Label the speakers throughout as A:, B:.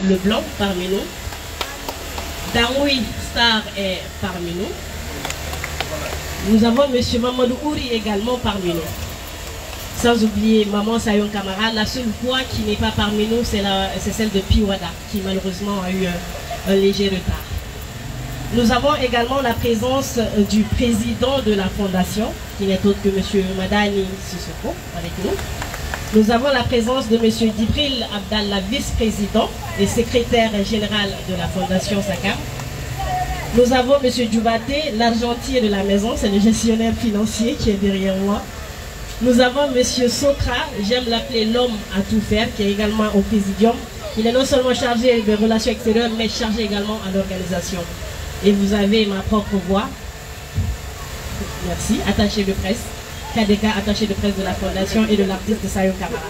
A: Leblanc parmi nous. Damoui Star est parmi nous. Nous avons M. Mamadou Ouri également parmi nous. Sans oublier Maman Sayon Kamara. La seule voix qui n'est pas parmi nous, c'est celle de Piwada, qui malheureusement a eu un léger retard. Nous avons également la présence du président de la fondation, qui n'est autre que M. Madani Sissoko, avec nous. Nous avons la présence de M. Dibril Abdallah, vice-président et secrétaire général de la fondation Sakam. Nous avons M. Djoubaté, l'argentier de la maison, c'est le gestionnaire financier qui est derrière moi. Nous avons M. Sotra, j'aime l'appeler l'homme à tout faire, qui est également au présidium. Il est non seulement chargé des relations extérieures, mais chargé également à l'organisation. Et vous avez ma propre voix. Merci, attaché de presse. KDK, attaché de presse de la fondation et de l'artiste Sayo Kamara.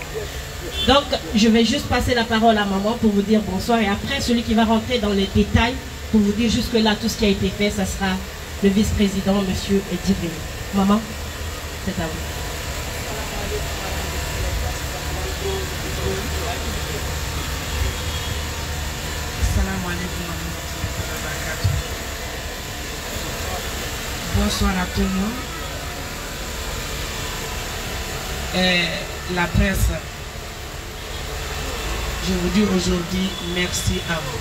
A: Donc, je vais juste passer la parole à maman pour vous dire bonsoir. Et après, celui qui va rentrer dans les détails, pour vous dire jusque-là tout ce qui a été fait, ça sera le vice-président, M. Djibril. Maman, c'est à vous.
B: Bonsoir à tout le monde. La presse, je vous dis aujourd'hui merci à vous.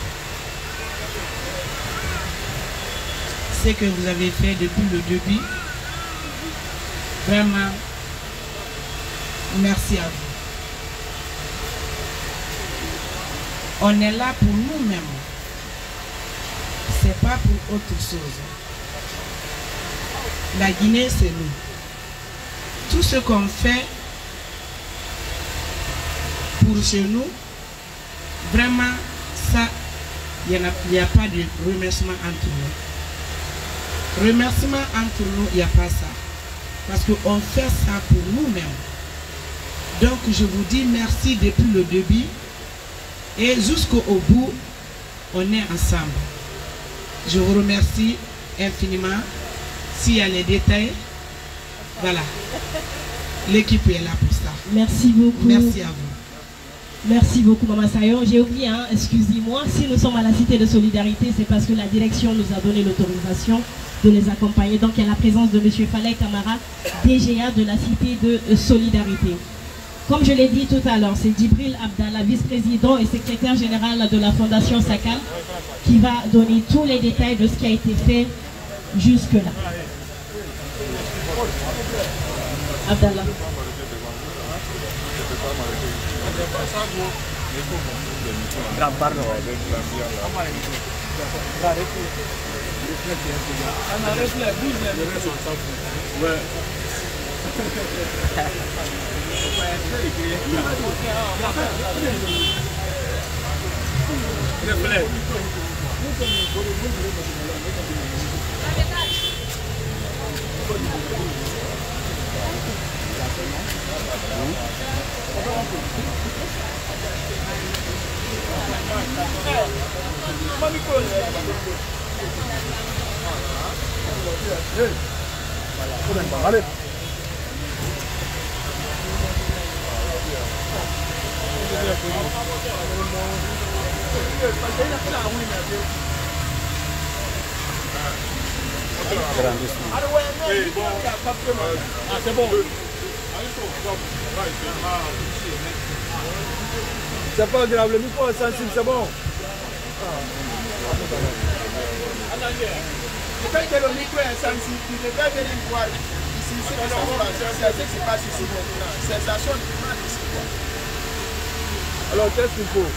B: Ce que vous avez fait depuis le début, vraiment, merci à vous. On est là pour nous-mêmes. C'est pas pour autre chose. La Guinée, c'est nous. Tout ce qu'on fait pour chez nous, vraiment, ça, il n'y a pas de remerciement entre nous. Remerciement entre nous, il n'y a pas ça. Parce qu'on fait ça pour nous-mêmes. Donc, je vous dis merci depuis le début. Et jusqu'au bout, on est ensemble. Je vous remercie infiniment. S'il y a les détails, voilà. L'équipe est là pour ça.
A: Merci beaucoup.
B: Merci à vous.
A: Merci beaucoup, Maman Sayon. J'ai oublié, hein, excusez-moi, si nous sommes à la Cité de Solidarité, c'est parce que la direction nous a donné l'autorisation de les accompagner. Donc, il y a la présence de M. Falay Kamara, DGA de la Cité de Solidarité. Comme je l'ai dit tout à l'heure, c'est Dibril Abdallah, vice-président et secrétaire général de la Fondation Sakam, qui va donner tous les détails de ce qui a été fait jusque-là. Abdallah.
C: Allez.
D: C'est bon.
C: C'est pas grave, le micro est sensible, c'est bon.
D: Quand le micro est sensible, tu devrais venir voir ici ce qui se passe ici. Sensation du mal ici.
C: Alors qu'est-ce qu'il faut?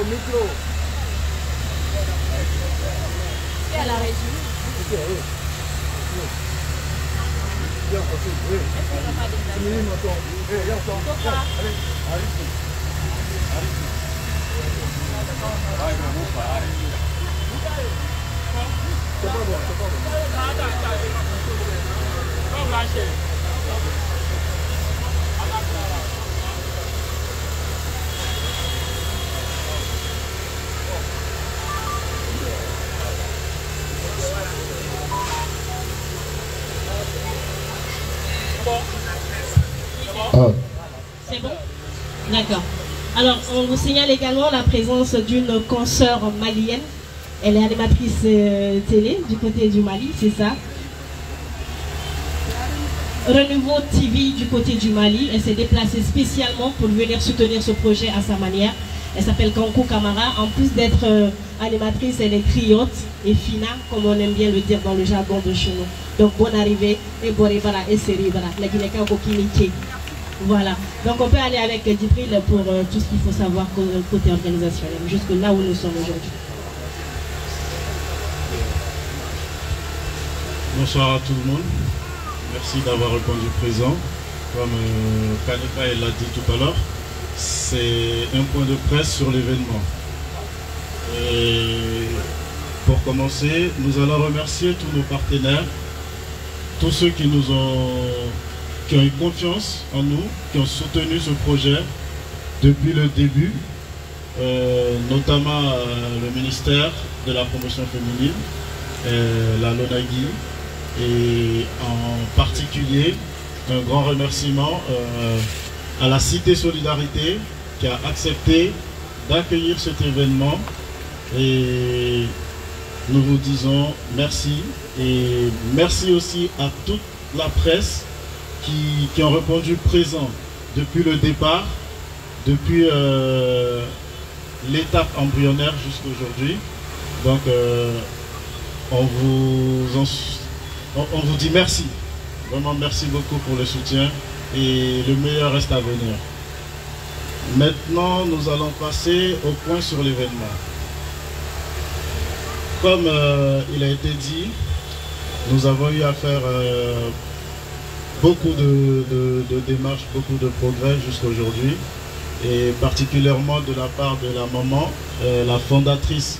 C: Micro. C'est à la régie.
A: C'est bon? D'accord. Alors, on vous signale également la présence d'une consoeur malienne. Elle est animatrice télé du côté du Mali, c'est ça? Renouveau TV du côté du Mali. Elle s'est déplacée spécialement pour venir soutenir ce projet à sa manière. Elle s'appelle Kankou Kamara. En plus d'être animatrice, elle est criante et fina, comme on aime bien le dire dans le jargon de chez nous. Donc, bonne arrivée et Boribara et Seribara. La Guinée-Ka Bokinike. Voilà. Donc, on peut aller avec Djibril pour tout ce qu'il faut savoir côté organisationnel, jusque là où nous sommes aujourd'hui.
E: Bonsoir à tout le monde. Merci d'avoir répondu présent. Comme Kaneka l'a dit tout à l'heure, c'est un point de presse sur l'événement. Et pour commencer, nous allons remercier tous nos partenaires, tous ceux qui ont eu confiance en nous, qui ont soutenu ce projet depuis le début, notamment le ministère de la promotion féminine, la LONAGI, et en particulier un grand remerciement à la Cité Solidarité qui a accepté d'accueillir cet événement, et nous vous disons merci, et merci aussi à toute la presse qui ont répondu présent depuis le départ, depuis l'étape embryonnaire jusqu'à aujourd'hui. Donc on vous dit merci, vraiment merci beaucoup pour le soutien, et le meilleur reste à venir. Maintenant, nous allons passer au point sur l'événement. Comme il a été dit, nous avons eu à faire beaucoup de démarches, beaucoup de progrès jusqu'à aujourd'hui, et particulièrement de la part de la maman, la fondatrice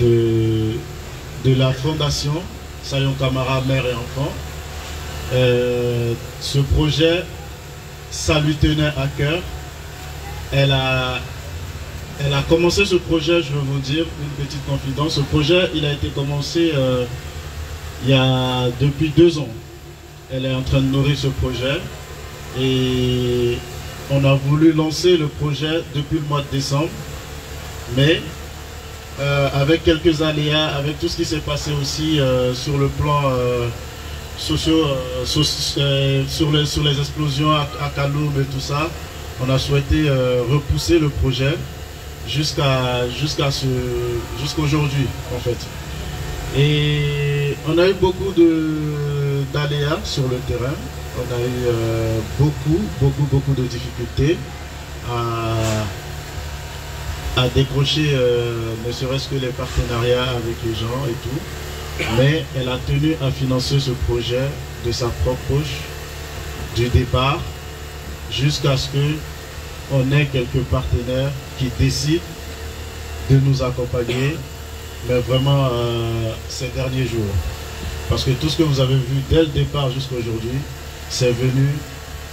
E: de la fondation Sayon Kamara Mère et Enfants. Ce projet, ça lui tenait à cœur. Elle a commencé ce projet, je vais vous dire une petite confidence. Ce projet, il a été commencé il y a depuis 2 ans. Elle est en train de nourrir ce projet, et on a voulu lancer le projet depuis le mois de décembre, mais avec quelques aléas, avec tout ce qui s'est passé aussi sur le plan sur les explosions à Kaloum et tout ça, on a souhaité repousser le projet jusqu'à aujourd'hui en fait. Et on a eu beaucoup d'aléas sur le terrain. On a eu beaucoup de difficultés à décrocher ne serait-ce que les partenariats avec les gens et tout. Mais elle a tenu à financer ce projet de sa propre poche du départ jusqu'à ce qu'on ait quelques partenaires qui décident de nous accompagner, mais vraiment ces derniers jours. Parce que tout ce que vous avez vu dès le départ jusqu'à aujourd'hui, c'est venu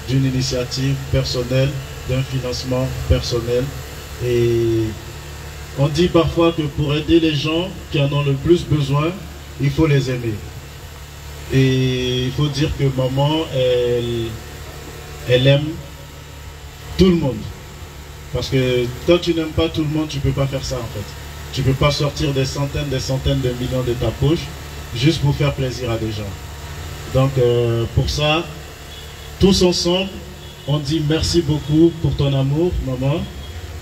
E: d'une initiative personnelle, d'un financement personnel. Et on dit parfois que pour aider les gens qui en ont le plus besoin, il faut les aimer. Et il faut dire que maman, elle aime tout le monde. Parce que quand tu n'aimes pas tout le monde, tu ne peux pas faire ça en fait. Tu ne peux pas sortir des centaines de millions de ta poche juste pour faire plaisir à des gens. Donc pour ça, tous ensemble, on dit merci beaucoup pour ton amour, maman.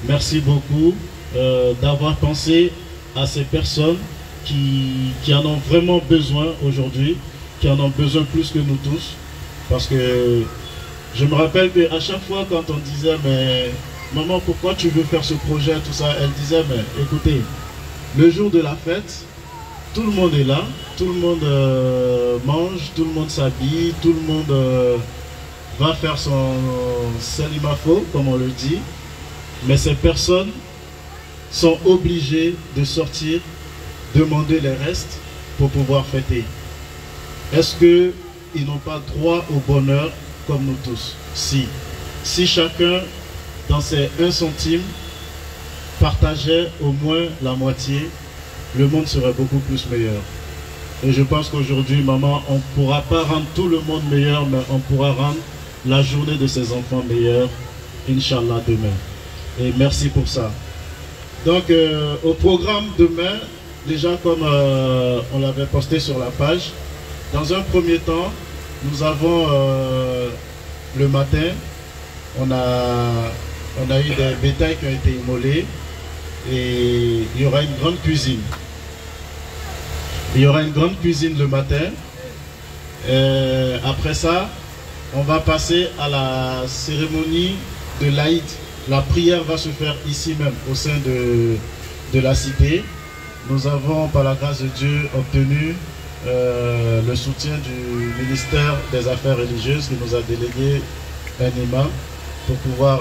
E: Merci beaucoup d'avoir pensé à ces personnes qui en ont vraiment besoin aujourd'hui, qui en ont besoin plus que nous tous. Parce que je me rappelle qu'à chaque fois quand on disait mais maman, pourquoi tu veux faire ce projet, tout ça, elle disait mais écoutez, le jour de la fête, tout le monde est là, tout le monde mange, tout le monde s'habille, tout le monde va faire son salimafo, comme on le dit. Mais ces personnes sont obligées de sortir, demander les restes pour pouvoir fêter. Est-ce qu'ils n'ont pas droit au bonheur comme nous tous? Si chacun, dans ses 1 centime, partageait au moins la moitié, le monde serait beaucoup plus meilleur. Et je pense qu'aujourd'hui, maman, on ne pourra pas rendre tout le monde meilleur, mais on pourra rendre la journée de ses enfants meilleure, Inch'Allah, demain. Et merci pour ça. Donc, au programme demain, déjà comme on l'avait posté sur la page, dans un premier temps, nous avons le matin, on a eu des bétails qui ont été immolés et il y aura une grande cuisine. Il y aura une grande cuisine le matin. Après ça, on va passer à la cérémonie de l'Aïd. La prière va se faire ici même, au sein de la cité. Nous avons, par la grâce de Dieu, obtenu le soutien du ministère des Affaires religieuses qui nous a délégué un imam pour pouvoir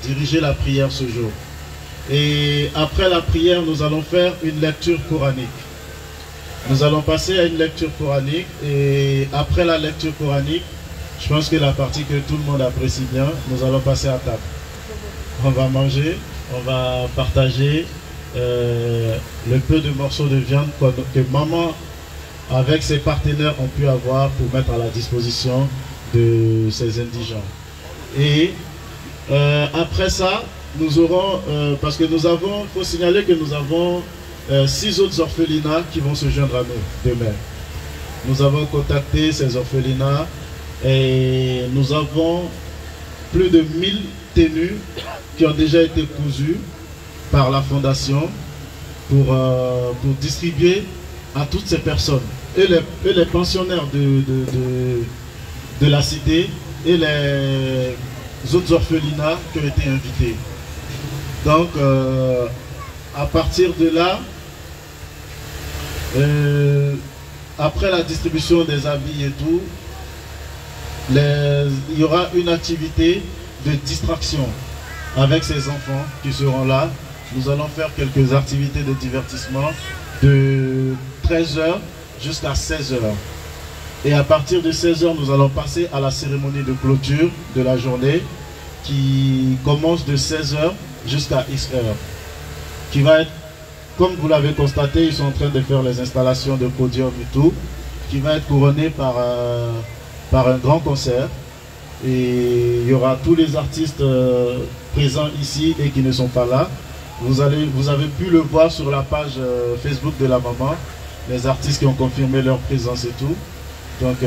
E: diriger la prière ce jour. Et après la prière, nous allons faire une lecture coranique. Nous allons passer à une lecture coranique et après la lecture coranique, je pense que la partie que tout le monde apprécie bien, nous allons passer à table. On va manger, on va partager le peu de morceaux de viande que maman, avec ses partenaires, ont pu avoir pour mettre à la disposition de ces indigents. Et après ça, nous aurons, parce que nous avons, il faut signaler que nous avons 6 autres orphelinats qui vont se joindre à nous demain. Nous avons contacté ces orphelinats et nous avons plus de 1000 tenues qui ont déjà été cousues par la fondation pour distribuer à toutes ces personnes et les pensionnaires de la cité et les autres orphelinats qui ont été invités. Donc à partir de là, après la distribution des habits et tout, il y aura une activité de distraction avec ces enfants qui seront là. Nous allons faire quelques activités de divertissement de 13 h jusqu'à 16 h. Et à partir de 16 h, nous allons passer à la cérémonie de clôture de la journée qui commence de 16 h jusqu'à X heures. Qui va être, comme vous l'avez constaté, ils sont en train de faire les installations de podium et tout, qui va être couronné par un grand concert. Et il y aura tous les artistes présents ici et qui ne sont pas là. Vous avez pu le voir sur la page Facebook de la maman, les artistes qui ont confirmé leur présence et tout. Donc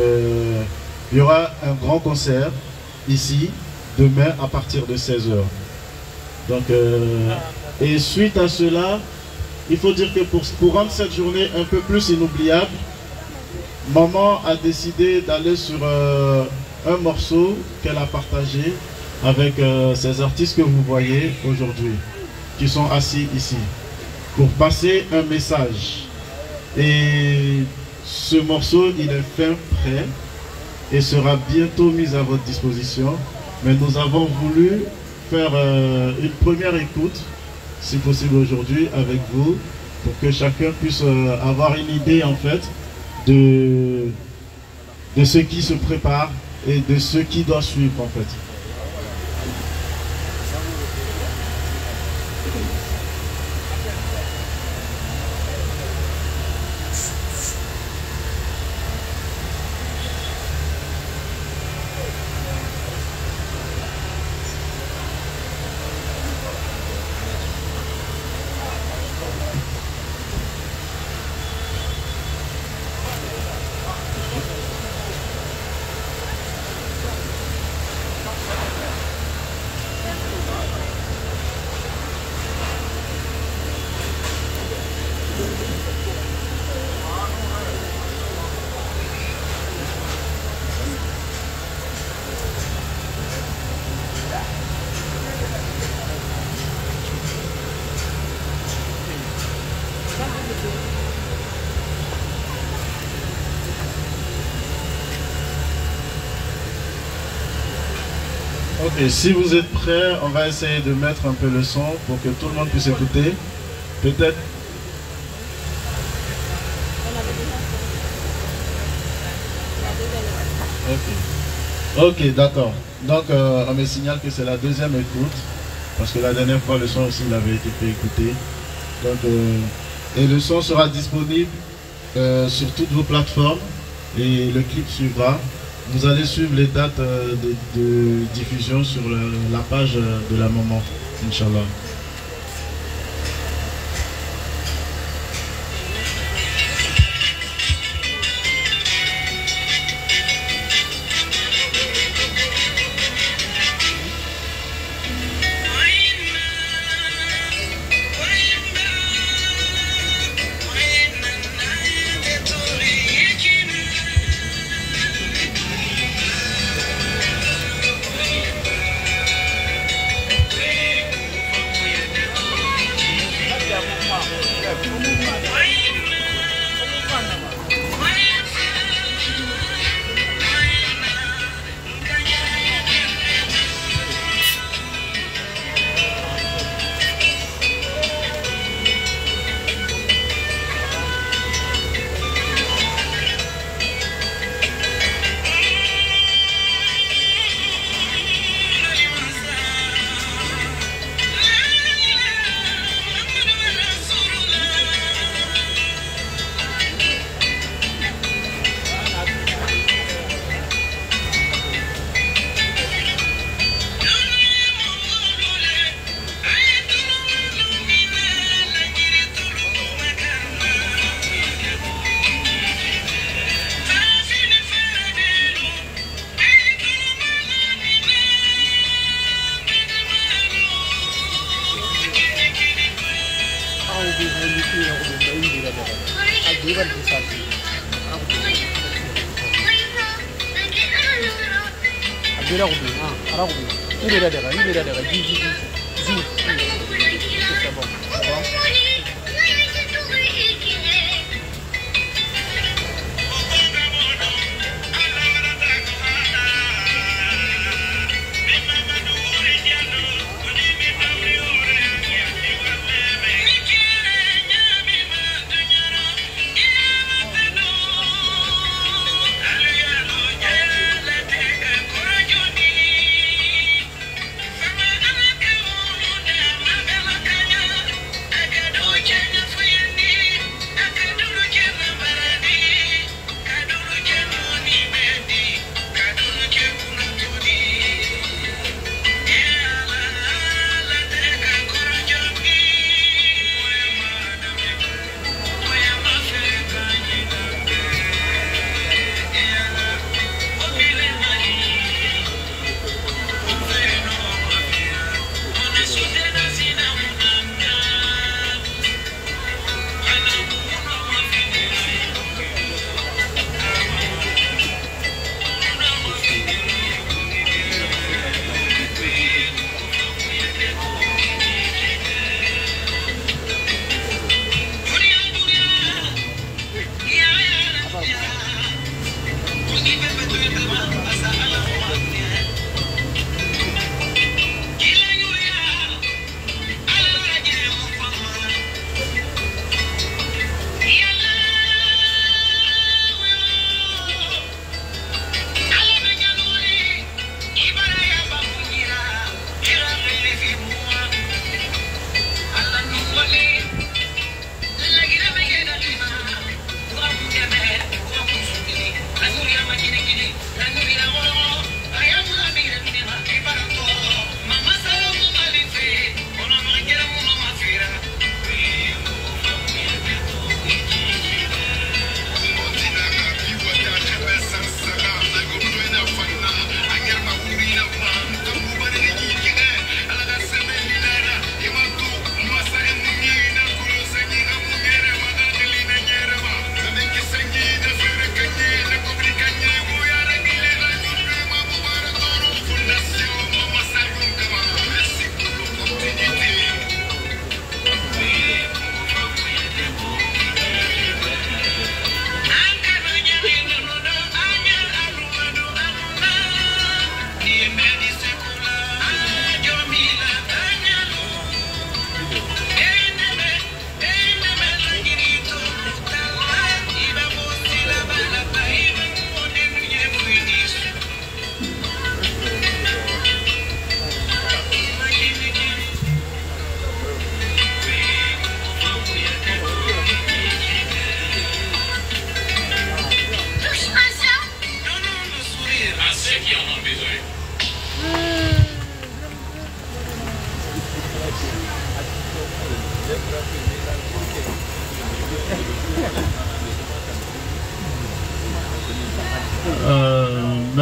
E: il y aura un grand concert ici, demain à partir de 16 h. Donc, et suite à cela, il faut dire que pour rendre cette journée un peu plus inoubliable, maman a décidé d'aller sur un morceau qu'elle a partagé avec ces artistes que vous voyez aujourd'hui, qui sont assis ici, pour passer un message. Et ce morceau, il est fin prêt et sera bientôt mis à votre disposition. Mais nous avons voulu faire une première écoute, si possible aujourd'hui, avec vous, pour que chacun puisse avoir une idée en fait de ce qui se prépare et de ce qui doit suivre en fait. Et si vous êtes prêts, on va essayer de mettre un peu le son pour que tout le monde puisse écouter. Peut-être. Ok, d'accord. Donc on me signale que c'est la deuxième écoute, parce que la dernière fois le son aussi il avait été fait écouter. Donc, et le son sera disponible sur toutes vos plateformes et le clip suivra. Vous allez suivre les dates de diffusion sur la page de la maman, Inch'Allah.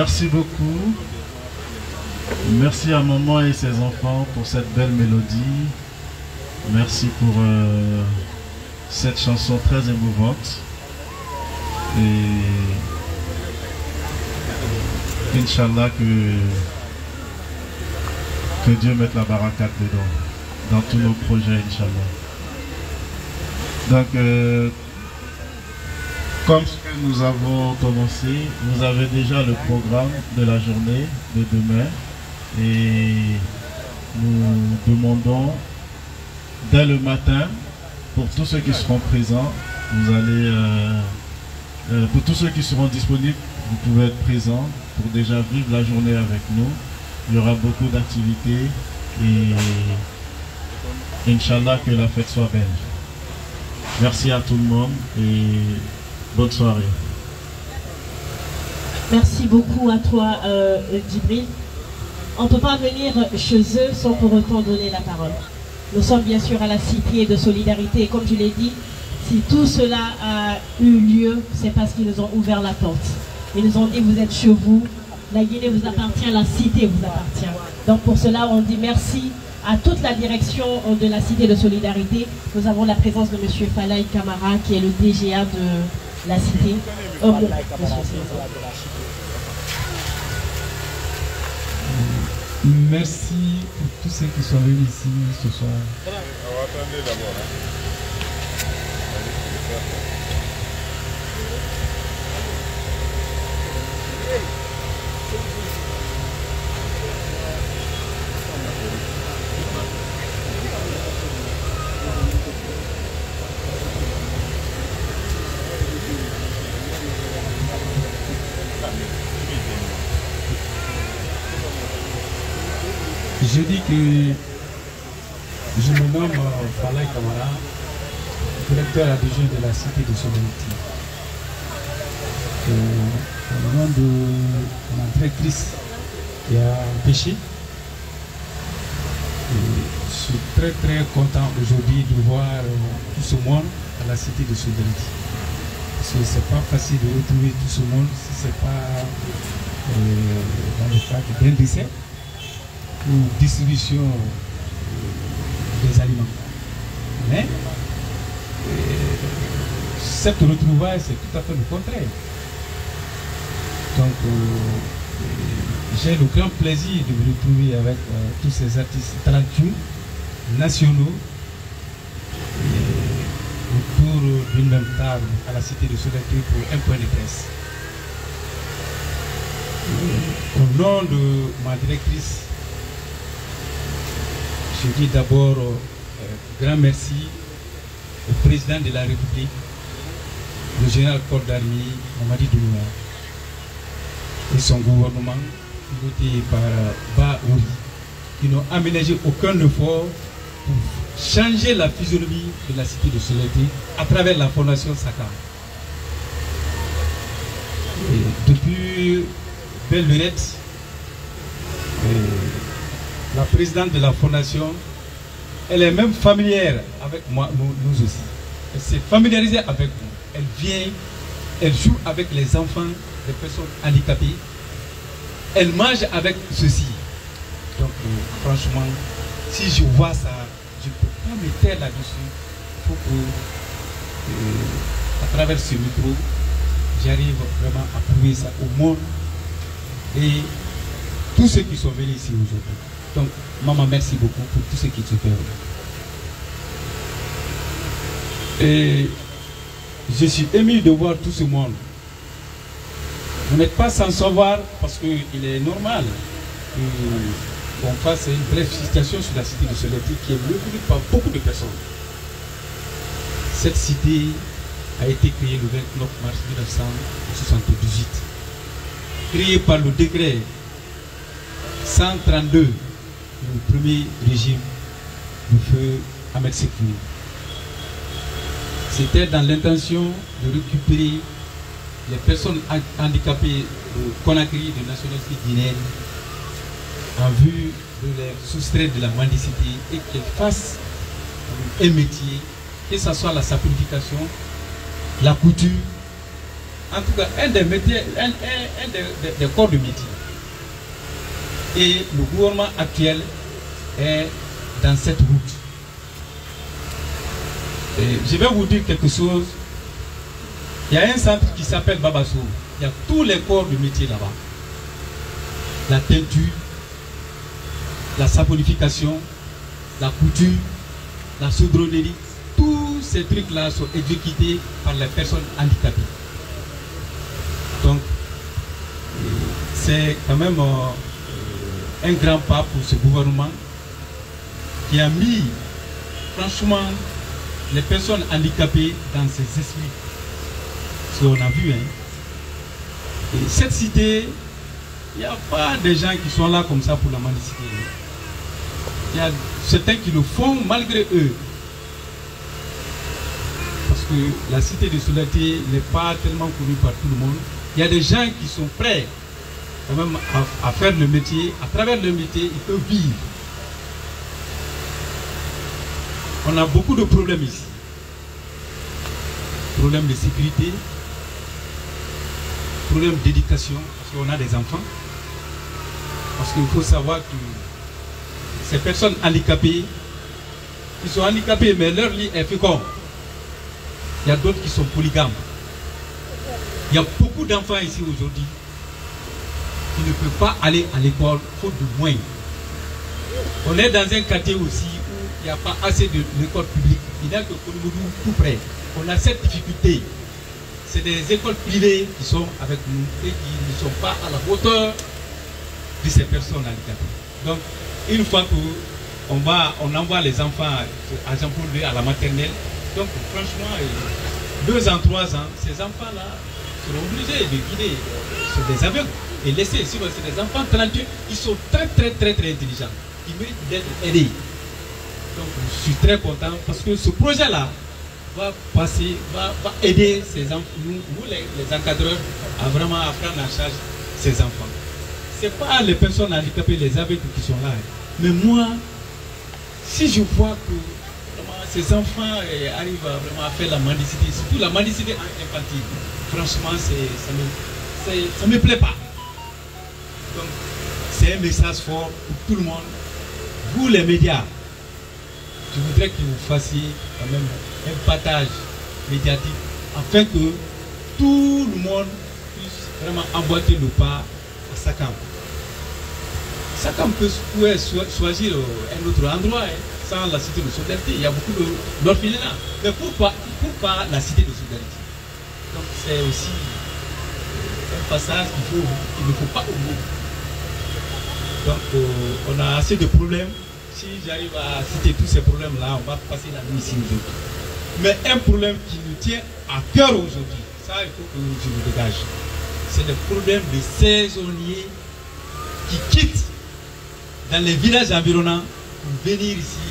E: Merci beaucoup. Merci à maman et ses enfants pour cette belle mélodie. Merci pour cette chanson très émouvante. Et Inch'Allah que Dieu mette la barakat dedans, dans tous nos projets, Inch'Allah. Donc, comme ce que nous avons commencé, vous avez déjà le programme de la journée de demain et nous demandons dès le matin, pour tous ceux qui seront présents, vous allez, pour tous ceux qui seront disponibles, vous pouvez être présents pour déjà vivre la journée avec nous. Il y aura beaucoup d'activités et Inch'Allah que la fête soit belle. Merci à tout le monde et bonne soirée.
A: Merci beaucoup à toi, Djibril. On ne peut pas venir chez eux sans pour autant donner la parole. Nous sommes bien sûr à la Cité de Solidarité et comme je l'ai dit, si tout cela a eu lieu, c'est parce qu'ils nous ont ouvert la porte. Ils nous ont dit vous êtes chez vous, la Guinée vous appartient, la Cité vous appartient. Donc pour cela on dit merci à toute la direction de la Cité de Solidarité. Nous avons la présence de M. Falaï Kamara qui est le DGA de la Cité.
F: Merci pour tous ceux qui sont venus ici ce soir. Je dis que je me nomme Falaï Kamara, directeur adjoint de la Cité de Solidarité. Au nom de ma directrice qui a pêché, je suis très content aujourd'hui de voir tout ce monde à la Cité de Solidarité. Parce que c'est pas facile de retrouver tout ce monde si ce n'est pas dans le cadre d'un décès ou distribution des aliments. Mais cette retrouvaille, c'est tout à fait le contraire. Donc, j'ai le grand plaisir de me retrouver avec tous ces artistes talentueux, nationaux, autour d'une même table à la Cité de Solidarité pour un point de presse. Au nom de ma directrice, je dis d'abord grand merci au président de la République, le général corps d'armée, Mamadi Doumbouya, et son gouvernement, piloté par Ba Ouri, qui n'ont aménagé aucun effort pour changer la physionomie de la Cité de Solidarité à travers la fondation Saka. Et depuis belle lurette, la présidente de la fondation, elle est même familière avec moi, nous aussi. Elle s'est familiarisée avec nous. Elle vient, elle joue avec les enfants des personnes handicapées. Elle mange avec ceux-ci. Donc franchement, si je vois ça, je ne peux pas me taire là-dessus. Il faut que, à travers ce micro, j'arrive vraiment à prouver ça au monde et tous ceux qui sont venus ici aujourd'hui. Donc, maman, merci beaucoup pour tout ce qui te fait. Et je suis ému de voir tout ce monde. Vous n'êtes pas sans savoir, parce qu'il est normal qu'on fasse une brève citation sur la Cité de Solidarité qui est reconnue par beaucoup de personnes. Cette cité a été créée le 29 mars 1978. Créée par le décret 132 du premier régime du feu Ahmed Sékou. C'était dans l'intention de récupérer les personnes handicapées de Conakry, de nationalité guinéenne, en vue de les soustraire de la mendicité et qu'elles fassent un métier, que ce soit la saponification, la couture, en tout cas, un des métiers, des corps de métier. Et le gouvernement actuel est dans cette route. Et je vais vous dire quelque chose. Il y a un centre qui s'appelle Babasso. Il y a tous les corps de métier là-bas. La teinture, la saponification, la couture, la soudronnerie. Tous ces trucs-là sont exécutés par les personnes handicapées. Donc, c'est quand même un grand pas pour ce gouvernement qui a mis, franchement, les personnes handicapées dans ses esprits. Ce qu'on a vu. Hein. Et cette cité, il n'y a pas des gens qui sont là comme ça pour la mendicité. Il y a certains qui le font malgré eux. Parce que la cité de Solidarité n'est pas tellement connue par tout le monde. Il y a des gens qui sont prêts quand même à faire le métier. À travers le métier, ils peuvent vivre. On a beaucoup de problèmes ici. Problèmes de sécurité, problèmes d'éducation, parce qu'on a des enfants. Parce qu'il faut savoir que ces personnes handicapées, qui sont handicapées, mais leur lit est fécond. Il y a d'autres qui sont polygames. Il y a beaucoup d'enfants ici aujourd'hui qui ne peuvent pas aller à l'école faute de moyens. On est dans un quartier aussi où il n'y a pas assez d'écoles publiques. Il n'y a que Kounoumou tout près. On a cette difficulté. C'est des écoles privées qui sont avec nous et qui ne sont pas à la hauteur de ces personnes handicapées. Donc, une fois qu'on envoie les enfants à Jean-Paul à la maternelle, donc franchement, 2 ans, 3 ans, ces enfants-là seront obligés de guider sur des aveugles et laisser. Si c'est des enfants talentueux, ils sont très intelligents. Ils méritent d'être aidés. Donc, je suis très content parce que ce projet-là va aider ces enfants, nous les encadreurs, à vraiment prendre en charge ces enfants. Ce n'est pas les personnes handicapées, les aveugles qui sont là. Mais moi, si je vois que vraiment, ces enfants arrivent vraiment à faire la mendicité, surtout la mendicité infantile, franchement, ça ne me plaît pas. Donc, c'est un message fort pour tout le monde. Vous, les médias, je voudrais que vous fassiez quand même un partage médiatique afin que tout le monde puisse vraiment emboîter le pas à Sakam. Sakam peut choisir un autre endroit sans la cité de Solidarité. Il y a beaucoup d'orphelinats. Mais pourquoi la cité de Solidarité? Donc c'est aussi un passage qu'il ne faut pas oublier. Donc on a assez de problèmes. Si j'arrive à citer tous ces problèmes-là, on va passer la nuit ici aujourd'hui. Mais un problème qui nous tient à cœur aujourd'hui, ça il faut que je le dégage. C'est le problème des saisonniers qui quittent dans les villages environnants pour venir ici,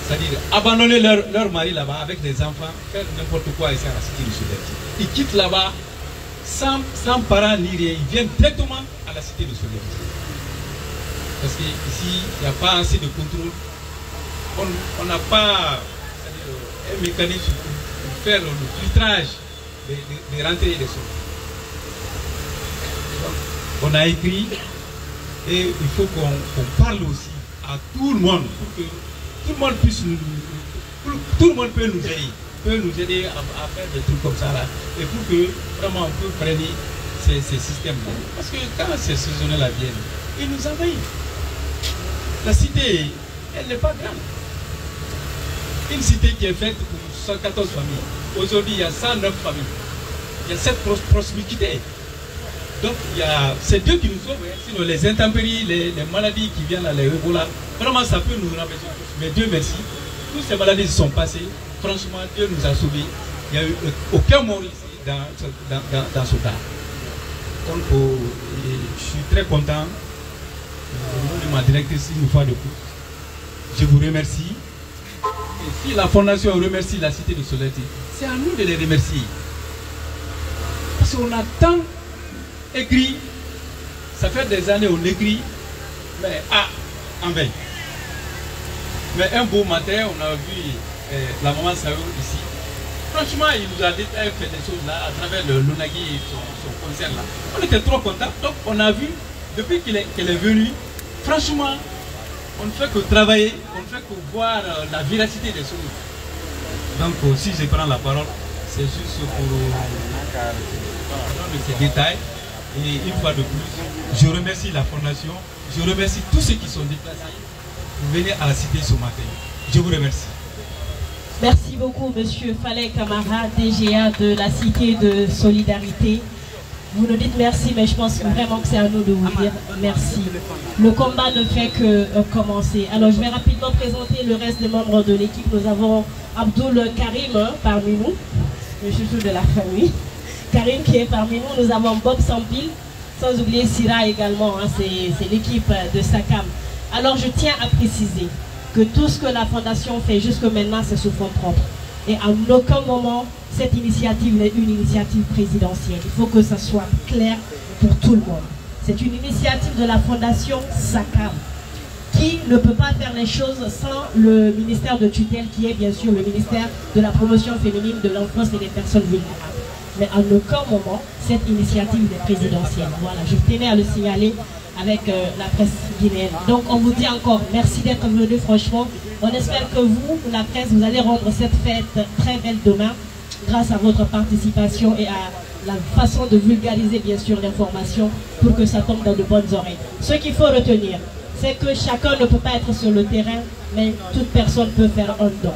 F: c'est-à-dire abandonner leur mari là-bas avec des enfants, faire n'importe quoi ici à la cité de Solidarité. Ils quittent là-bas sans parents ni rien, ils viennent directement à la cité de Solidarité. Parce qu'ici, il n'y a pas assez de contrôle. On n'a pas un mécanisme pour faire le filtrage des rentrées et des sorties. On a écrit et il faut qu'on parle aussi à tout le monde pour que tout le monde puisse tout le monde peut nous aider à faire des trucs comme ça là, et pour que vraiment on peut freiner ces systèmes-là. Parce que quand ces saisonniers-là viennent, ils nous envahissent. La cité, elle n'est pas grande. Une cité qui est faite pour 114 familles. Aujourd'hui, il y a 109 familles. Il y a cette proximité. Donc, il y a ces deux qui nous sauvent. Sinon, les intempéries, les maladies qui viennent à l'Ebola, vraiment, ça peut nous rabaisser. Mais Dieu merci, toutes ces maladies sont passées. Franchement, Dieu nous a sauvés. Il n'y a eu aucun mort ici dans ce cas. Donc, je suis très content. Au nom de ma directrice, une fois de plus, je vous remercie. Et si la fondation remercie la cité de Solidarité, c'est à nous de les remercier. Parce qu'on a tant écrit, ça fait des années on écrit, mais en vain. Mais un beau matin, on a vu la maman Sayo ici. Franchement, il nous a fait des choses là, à travers le Lunagi et son concert là. On était trop contents. Donc on a vu, depuis qu'elle est venue, franchement, on ne fait que travailler, on ne fait que voir la véracité des choses. Donc si je prends la parole, c'est juste pour de ces détails. Et une fois de plus, je remercie la Fondation, je remercie tous ceux qui sont déplacés pour venir à la cité ce matin. Je vous remercie.
A: Merci beaucoup, Monsieur Falek Camara, DGA de la Cité de Solidarité. Vous nous dites merci, mais je pense vraiment que c'est à nous de vous dire merci. Le combat ne fait que commencer. Alors, je vais rapidement présenter le reste des membres de l'équipe. Nous avons Abdoul Karim parmi nous, le chouchou de la famille. Karim qui est parmi nous. Nous avons Bob Sampil, sans oublier Sira également. Hein, c'est l'équipe de SACAM. Alors, je tiens à préciser que tout ce que la Fondation fait jusque maintenant, c'est sous fonds propres. Et à aucun moment, cette initiative n'est une initiative présidentielle. Il faut que ça soit clair pour tout le monde. C'est une initiative de la Fondation SACAM qui ne peut pas faire les choses sans le ministère de tutelle qui est bien sûr le ministère de la promotion féminine, de l'enfance et des personnes vulnérables. Mais à aucun moment, cette initiative n'est présidentielle. Voilà, je tenais à le signaler avec la presse guinéenne. Donc on vous dit encore merci d'être venu, franchement. On espère que vous, la presse, vous allez rendre cette fête très belle demain grâce à votre participation et à la façon de vulgariser bien sûr l'information pour que ça tombe dans de bonnes oreilles. Ce qu'il faut retenir, c'est que chacun ne peut pas être sur le terrain, mais toute personne peut faire un don.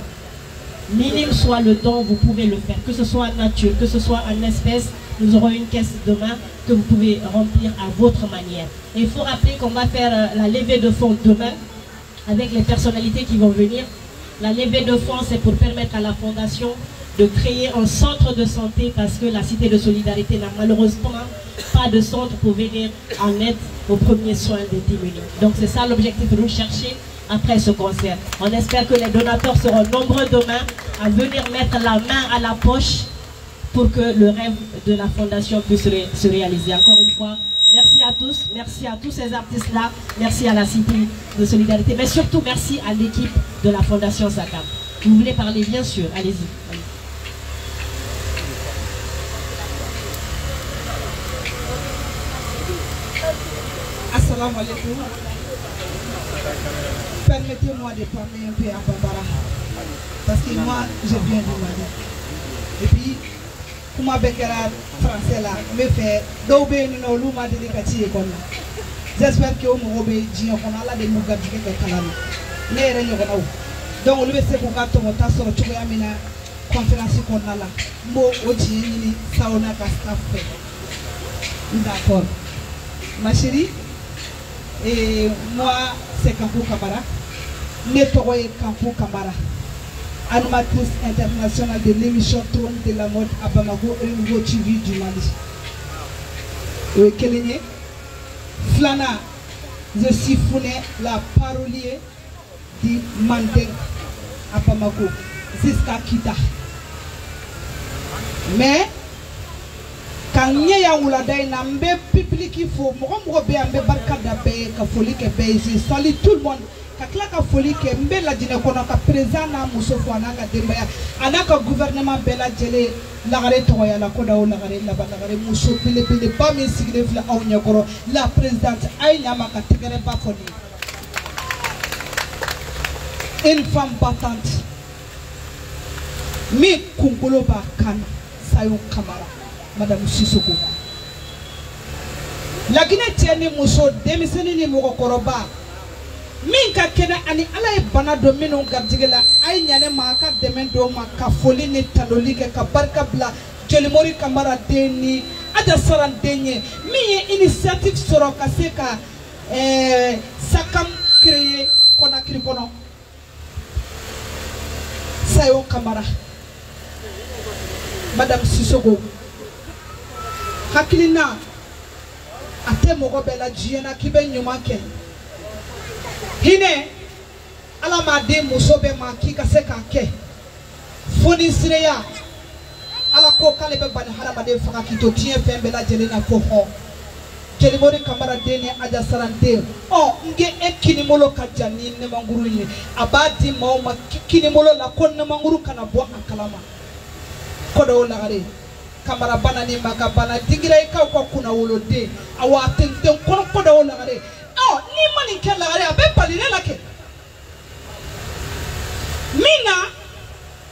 A: Minime soit le don, vous pouvez le faire, que ce soit en nature, que ce soit en espèces. Nous aurons une caisse demain que vous pouvez remplir à votre manière. Et il faut rappeler qu'on va faire la levée de fonds demain avec les personnalités qui vont venir. La levée de fonds, c'est pour permettre à la Fondation de créer un centre de santé parce que la Cité de Solidarité n'a malheureusement pas de centre pour venir en aide aux premiers soins des démunis. Donc c'est ça l'objectif que nous cherchons après ce concert. On espère que les donateurs seront nombreux demain à venir mettre la main à la poche pour que le rêve de la Fondation puisse se réaliser. Encore une fois, merci à tous ces artistes-là, merci à la Cité de Solidarité, mais surtout merci à l'équipe de la Fondation SACAM. Vous voulez parler, bien sûr, allez-y.
G: Assalamu alaikum. Permettez-moi de parler un peu à Bambara, parce que moi, je viens du Mali. Et puis, comment Bekera français là, me fait d'obé nous nous m'a délicaté comme j'espère que on m'obé dit on a la de Mugabe que kalama. Mais rien ne donc on le sait qu'on a ton tas sur le Amina conférence qu'on a là. Mo oji ni sauna staff. D'accord. Ma chérie, et moi c'est Kampo Kamara. Nettoyer Kampo Kamara. Animatrice internationale de l'émission Trône de la mode à Bamako et Nouveau TV du Mali. Kelenye, Flana, je suis la parolier du Mandeng à Bamako, jusqu'à Kita. Mais, quand il y a un public qui faut, je salue tout le monde. Kaklaka folie que mbela dina kono ka président na musofo anaka dembaya anaka gouvernement bela jele lagare toya la koda o lagare la balagare muso pele pele ba mi sigre fla aw nyakoro la présidente ay nyama ka tegere ba foni une femme battante mi kunkolo ba kan sayo kamara madame Sissoko la Guinée tiene muso demiseni ni mokoroba min ka kena ani ala e bana do minu gardigela ay nyane ma ka demen do ma ka foli ni taloli ke ka barka bla Jelimori Kamara deni ada saran denye mi initiative soro ka se ka SACAM créer Conakry kono Sayo Kamara Madame Sissoko hakilina ate mogo bela jiena kibe nyuma ke hine ala ma de musobe ma ki ka se ka ke foni sireya ala ko kale be ban harama de faka ki to tien fembe la jele na fo ho Jelimori Kamara deni aja sarante o nge ekini molo ka jani ne manguru ni abati mauma kini molo la kon ne manguru kana bo akalama kodo lagare kamara bana ni makabana digira ka ko kuna wolode awa tenten kodo lagare oh ni mani ke lagare abe palile lake mina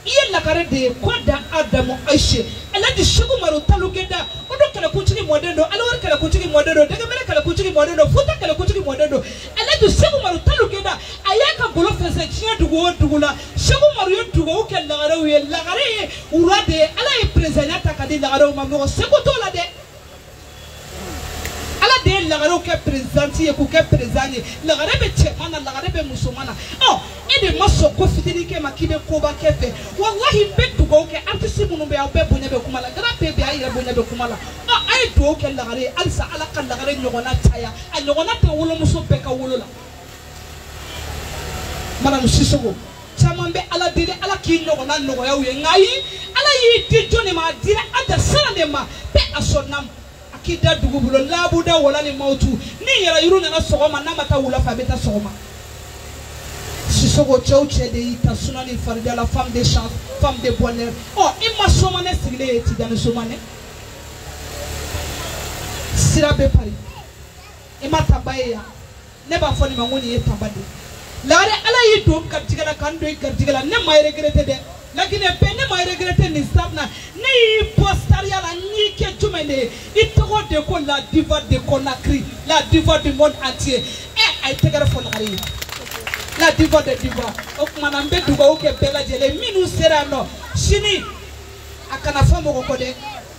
G: iye lagare de koda adamu aishe ala di shugu maru talugeda odo kala kuchigi modendo ala kala kuchigi modendo daga mere kala kuchigi modendo futa kala kuchigi modendo ala di shugu maru talugeda ayaka golo fese chinya dugula shugu maru yo dugo ke lagare we lagare urade ala e president takadi lagare ma mo sekuto la de ala de lagare ke president ye ku ke president lagare be chemana lagare be musumana oh ede maso ko fitini ke makibe ko ba kefe wallahi be dugo ke artiste munu be abe bonya be kumala gra be be ayira bonya be kumala oh ay do ke lagare alsa ala kan lagare nyogona taya a nyogona ta wolo muso be ka wolo la Madame Sissoko chaman be ala dire ala ki nyogona nogo ya we ngai ala yi di joni ma dire ada sala ma be asonam akida dugu bulo labuda wala ni mautu ni yara yuru na sogoma na mata wula fa beta sogoma Sissoko Tchouche de ita sunani farida la femme de chance femme de bonheur oh ima somane sigile eti dans somane sirabe pari ima tabaye ya neba foni mangoni e tabade lare ala yi do kartigala kando e kartigala ne ma regrette de lakini pe ne ma regrette ni sabna ne postaria la ni ke tumene itoko de ko la diva de Conakry la diva du monde entier ay tegara fo la diva de diva okuma mbe duga oke bela jele minu serano shini akana famo ko kode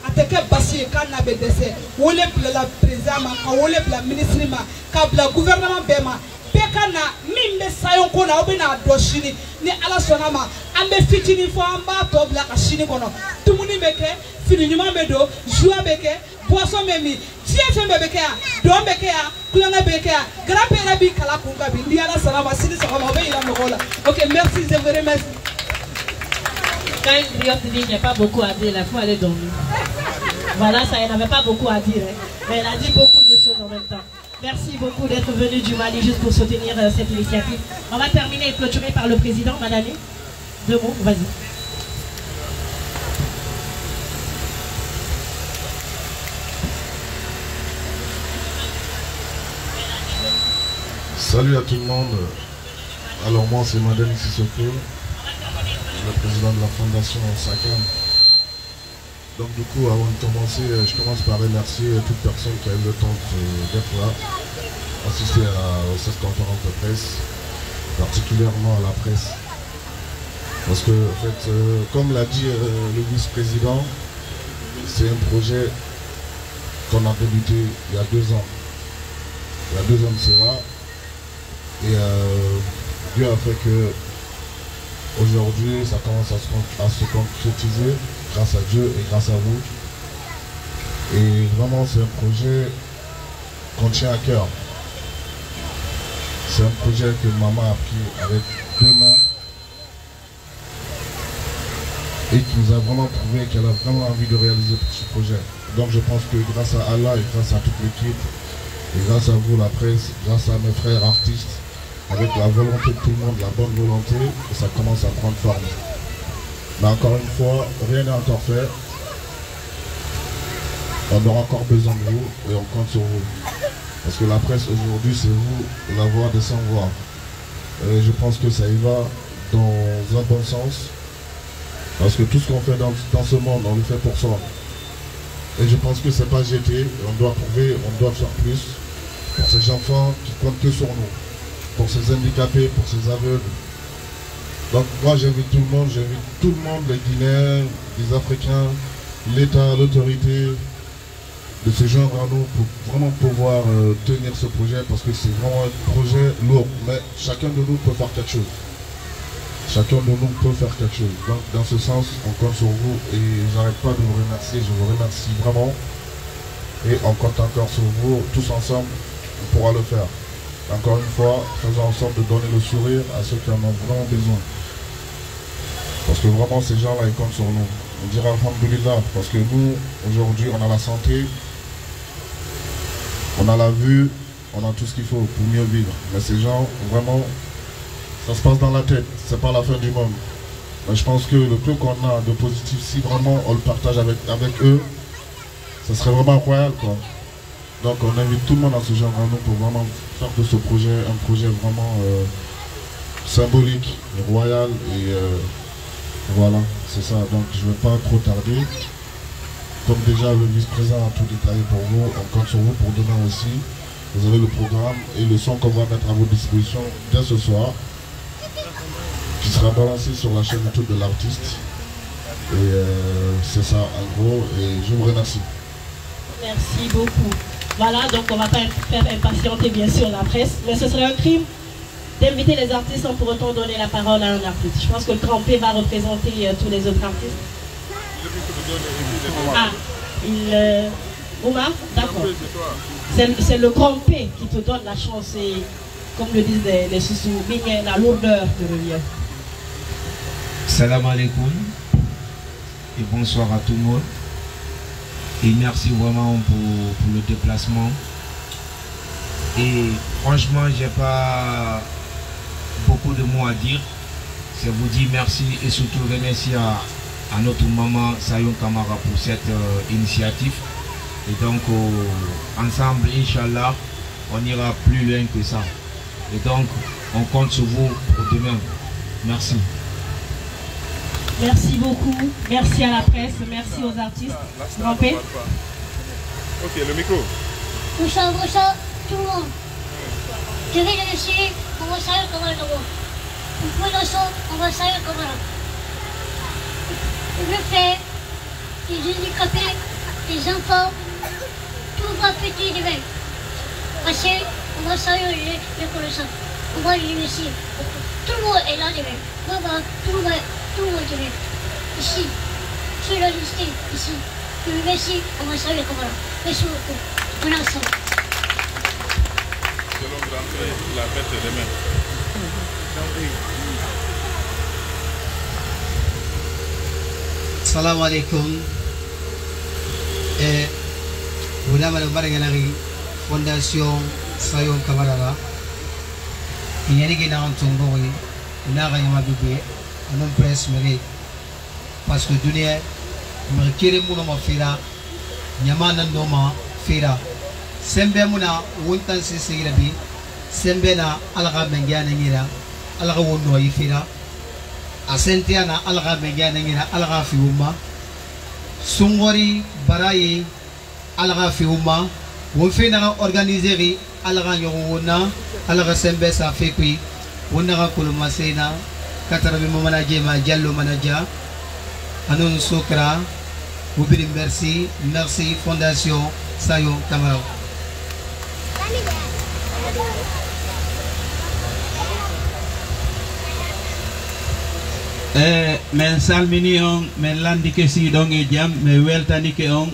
G: ateke basi kana be dese wole la président ma ka wole la ministre ma ka bla gouvernement bema bekana mimbe sayon ko na obina do shini ni ala sonama ambe fitini fo amba to bla ka shini kono tumuni beke fini nyuma be do joie beke poisson memi TFM beke ya do beke ya kulanga beke ya grand-père na bi kala kunga bi ndi ala salama sini salama be ila mokola. OK, merci, je vous remercie.
A: Quand une brioche dit qu'il n'y a pas beaucoup à dire, il faut aller dormir. Voilà, ça, elle n'avait pas beaucoup à dire, hein. Mais elle a dit beaucoup de choses en même temps. Merci beaucoup d'être venu du Mali juste pour soutenir cette initiative. On va terminer et clôturer par le président, madame. 2 mots, vas-y.
H: Salut à tout le monde. Alors moi c'est Madame Sissoko, le président de la fondation SACAM. Donc du coup avant de commencer, je commence par remercier toute personne qui a eu le temps d'être là, assister à cette conférence de presse, particulièrement à la presse. Parce que en fait, comme l'a dit le vice-président, c'est un projet qu'on a débuté il y a 2 ans. Il y a 2 ans de cela. Et Dieu a fait que aujourd'hui ça commence à se concrétiser grâce à Dieu et grâce à vous. Et vraiment c'est un projet qu'on tient à cœur. C'est un projet que maman a pris avec 2 mains et qui nous a vraiment prouvé qu'elle a vraiment envie de réaliser ce projet. Donc je pense que grâce à Allah et grâce à toute l'équipe et grâce à vous la presse, grâce à mes frères artistes, avec la volonté de tout le monde, la bonne volonté, et ça commence à prendre forme. Mais encore une fois, rien n'est encore fait. On aura encore besoin de vous et on compte sur vous. Parce que la presse aujourd'hui, c'est vous, la voix des sans voix. Et je pense que ça y va dans un bon sens. Parce que tout ce qu'on fait dans ce monde, on le fait pour soi. Et je pense que c'est pas jeté. On doit prouver, on doit faire plus pour ces enfants qui comptent que sur nous. Pour ces handicapés, pour ces aveugles. Donc moi j'invite tout le monde, les Guinéens, les Africains, l'État, l'autorité, de se joindre à nous pour vraiment pouvoir tenir ce projet parce que c'est vraiment un projet lourd. Mais chacun de nous peut faire quelque chose. Chacun de nous peut faire quelque chose. Donc dans ce sens, on compte sur vous et j'arrête pas de vous remercier, je vous remercie vraiment. Et on compte encore sur vous, tous ensemble, on pourra le faire. Encore une fois, faisons en sorte de donner le sourire à ceux qui en ont vraiment besoin. Parce que vraiment, ces gens-là, ils comptent sur nous. On dira alhamdoulilah, parce que nous, aujourd'hui, on a la santé, on a la vue, on a tout ce qu'il faut pour mieux vivre. Mais ces gens, vraiment, ça se passe dans la tête, c'est pas la fin du monde. Mais je pense que le peu qu'on a de positif, si vraiment on le partage avec eux, ça serait vraiment incroyable, quoi. Donc on invite tout le monde à se joindre à nous pour vraiment faire de ce projet un projet vraiment symbolique, royal et voilà, c'est ça. Donc je ne vais pas trop tarder. Comme déjà le vice-président a tout détaillé pour vous, on compte sur vous pour demain aussi. Vous avez le programme et le son qu'on va mettre à vos dispositions dès ce soir, qui sera balancé sur la chaîne YouTube de l'artiste. Et c'est ça en gros, et je vous remercie.
A: Merci beaucoup. Voilà, donc on ne va pas faire impatienter bien sûr la presse, mais ce serait un crime d'inviter les artistes sans pour autant donner la parole à un artiste. Je pense que le Grand P va représenter tous les autres artistes. Ah, Oumar, d'accord. C'est le Grand P qui te donne la chance et, comme le disent les Soussous, la lourdeur de revient.
I: Salam alaikum et bonsoir à tout le monde. Et merci vraiment pour le déplacement. Et franchement, j'ai pas beaucoup de mots à dire. Je vous dis merci et surtout remercier à notre maman Sayon Kamara pour cette initiative. Et donc, ensemble, Inch'Allah, on ira plus loin que ça. Et donc, on compte sur vous pour demain. Merci.
A: Merci beaucoup. Merci à la presse. Merci aux artistes. Grand P.
D: Ok, le micro.
J: Bonsoir, tout le monde. Je vais le laisser, on va saluer comme un robot. On peut le son, on va saluer comme un. Je fais les handicapés, les enfants, tout va petit de même. Parce qu'on va saluer les connaissances. On va les laisser. Tout le monde est là de même. Tout le monde est même. Ici, sur la liste, ici. Je vous remercie, on va saluer comme un. Merci beaucoup. On est ensemble.
D: La fête est demain.
K: Salam alaikum. Vous avez la Fondation Sayon Kamara. Il y a des gens qui ont été en train presse parce que dunia merkire muno mafira nyamana ndoma fira sembe muna wontan sisigira bi sembe na alga mengiana ngira alga wonno yifira asentiana alga mengiana ngira alga fi umma sungori barayi alga fi umma won fina organiseri alga nyona alga sembe sa fekui wonna ko masena katarabi manaje ma jallo manaja anon sokra vous merci Fondation Sayon Kamara.
L: Men salmini on men landike sidon e jam me weltanike on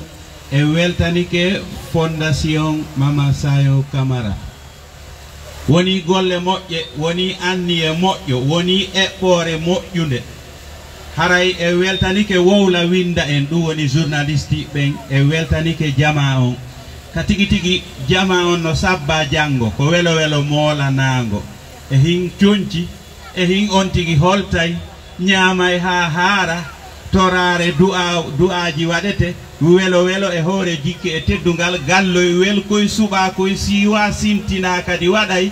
L: e weltanike Fondation Mama Sayo Kamara. Woni golle moƴƴe woni anniye moƴƴo woni eɓɓore moƴƴunde haray e weltanike wowla winda en ɗum woni journaliste ɓen e weltanike jama on ka tigi tigi jama on no sabba janggo ko welo welo moolanago e hin coñci e hin on tigi holtay ñaamay ha haara torare du'aji waɗete welo welo e hoore jikke e teddungal galloy welkoy suɓa koye siwa simtina kadi waɗay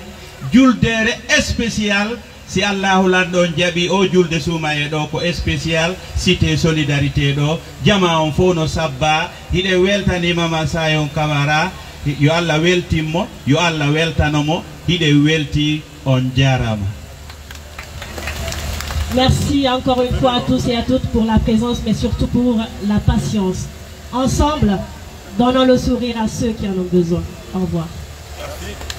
L: juldere spécial si Allahu lanɗon jaɓi o julde sumaye ɗo ko spécial cité solidarité ɗo jama on fof no sabba hiɗe weltani Mama Sayon Kamara yo Allah weltinmo yo Allah weltanomo hiɗe welti on jarama.
A: Merci encore une fois à tous et à toutes pour la présence, mais surtout pour la patience. Ensemble, donnons le sourire à ceux qui en ont besoin. Au revoir.
D: Merci.